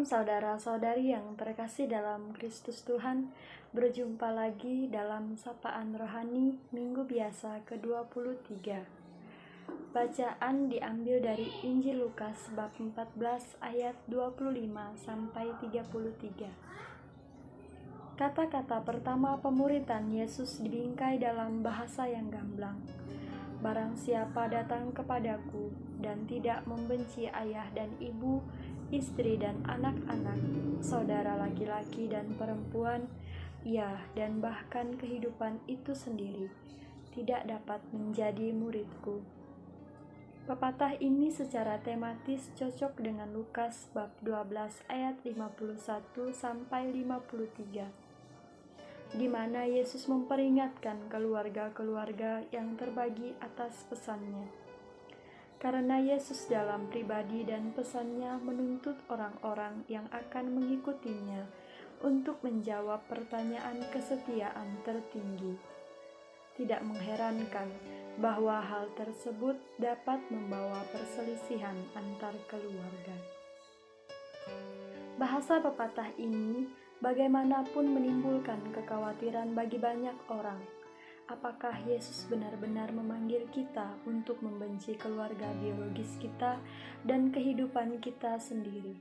saudara-saudari yang terkasih dalam Kristus Tuhan. Berjumpa lagi dalam Sapaan Rohani Minggu Biasa ke-23. Bacaan diambil dari Injil Lukas bab 14 ayat 25 sampai 33. Kata-kata pertama pemuritan Yesus dibingkai dalam bahasa yang gamblang. Barang siapa datang kepadaku dan tidak membenci ayah dan ibu, istri dan anak-anak, saudara laki-laki dan perempuan, ya, dan bahkan kehidupan itu sendiri, tidak dapat menjadi muridku. Pepatah ini secara tematis cocok dengan Lukas bab 12 ayat 51 sampai 53, di mana Yesus memperingatkan keluarga-keluarga yang terbagi atas pesannya. Karena Yesus dalam pribadi dan pesannya menuntut orang-orang yang akan mengikutinya untuk menjawab pertanyaan kesetiaan tertinggi. Tidak mengherankan bahwa hal tersebut dapat membawa perselisihan antar keluarga. Bahasa pepatah ini bagaimanapun menimbulkan kekhawatiran bagi banyak orang. Apakah Yesus benar-benar memanggil kita untuk membenci keluarga biologis kita dan kehidupan kita sendiri?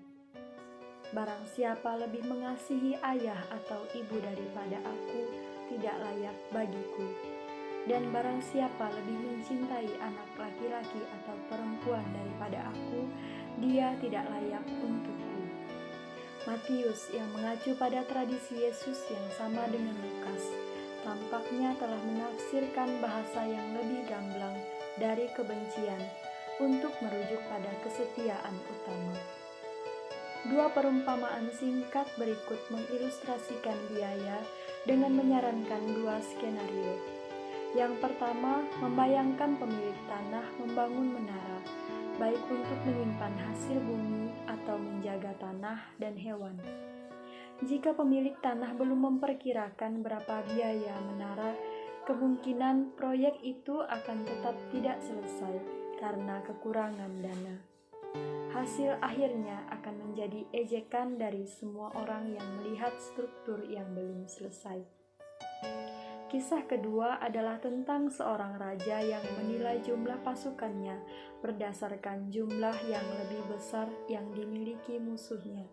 Barang siapa lebih mengasihi ayah atau ibu daripada aku, tidak layak bagiku. Dan barang siapa lebih mencintai anak laki-laki atau perempuan daripada aku, dia tidak layak untukku. Matius yang mengacu pada tradisi Yesus yang sama dengan Lukas, tampaknya telah menafsirkan bahasa yang lebih gamblang dari kebencian untuk merujuk pada kesetiaan utama. Dua perumpamaan singkat berikut mengilustrasikan biaya dengan menyarankan dua skenario. Yang pertama, membayangkan pemilik tanah membangun menara, baik untuk menyimpan hasil bumi atau menjaga tanah dan hewan. Jika pemilik tanah belum memperkirakan berapa biaya menara, kemungkinan proyek itu akan tetap tidak selesai karena kekurangan dana. Hasil akhirnya akan menjadi ejekan dari semua orang yang melihat struktur yang belum selesai. Kisah kedua adalah tentang seorang raja yang menilai jumlah pasukannya berdasarkan jumlah yang lebih besar yang dimiliki musuhnya.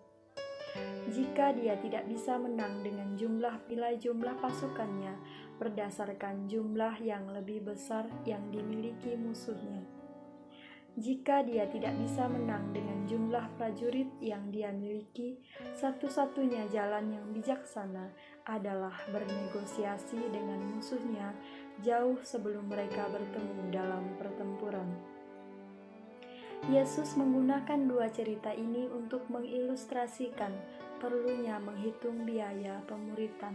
Jika dia tidak bisa menang dengan nilai jumlah pasukannya berdasarkan jumlah yang lebih besar yang dimiliki musuhnya. Jika dia tidak bisa menang dengan jumlah prajurit yang dia miliki, satu-satunya jalan yang bijaksana adalah bernegosiasi dengan musuhnya jauh sebelum mereka bertemu dalam pertempuran. Yesus menggunakan dua cerita ini untuk mengilustrasikan perlunya menghitung biaya pemuritan.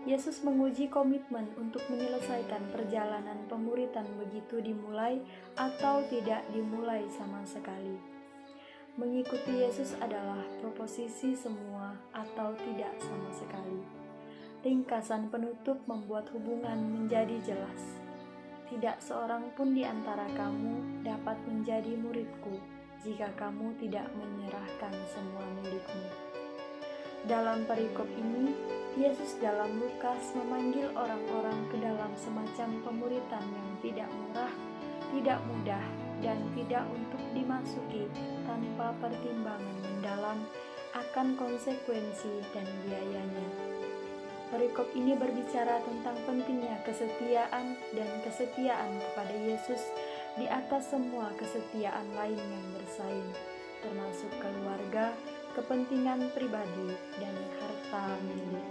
Yesus menguji komitmen untuk menyelesaikan perjalanan pemuritan begitu dimulai atau tidak dimulai sama sekali. Mengikuti Yesus adalah proposisi semua atau tidak sama sekali. Ringkasan penutup membuat hubungan menjadi jelas. Tidak seorang pun di antara kamu dapat menjadi muridku jika kamu tidak menyerahkan semua milikmu. Dalam perikop ini, Yesus dalam Lukas memanggil orang-orang ke dalam semacam pemuritan yang tidak murah, tidak mudah, dan tidak untuk dimasuki tanpa pertimbangan mendalam akan konsekuensi dan biayanya. Perikop ini berbicara tentang pentingnya kesetiaan dan kesetiaan kepada Yesus di atas semua kesetiaan lain yang bersaing, termasuk keluarga, kepentingan pribadi, dan harta milik.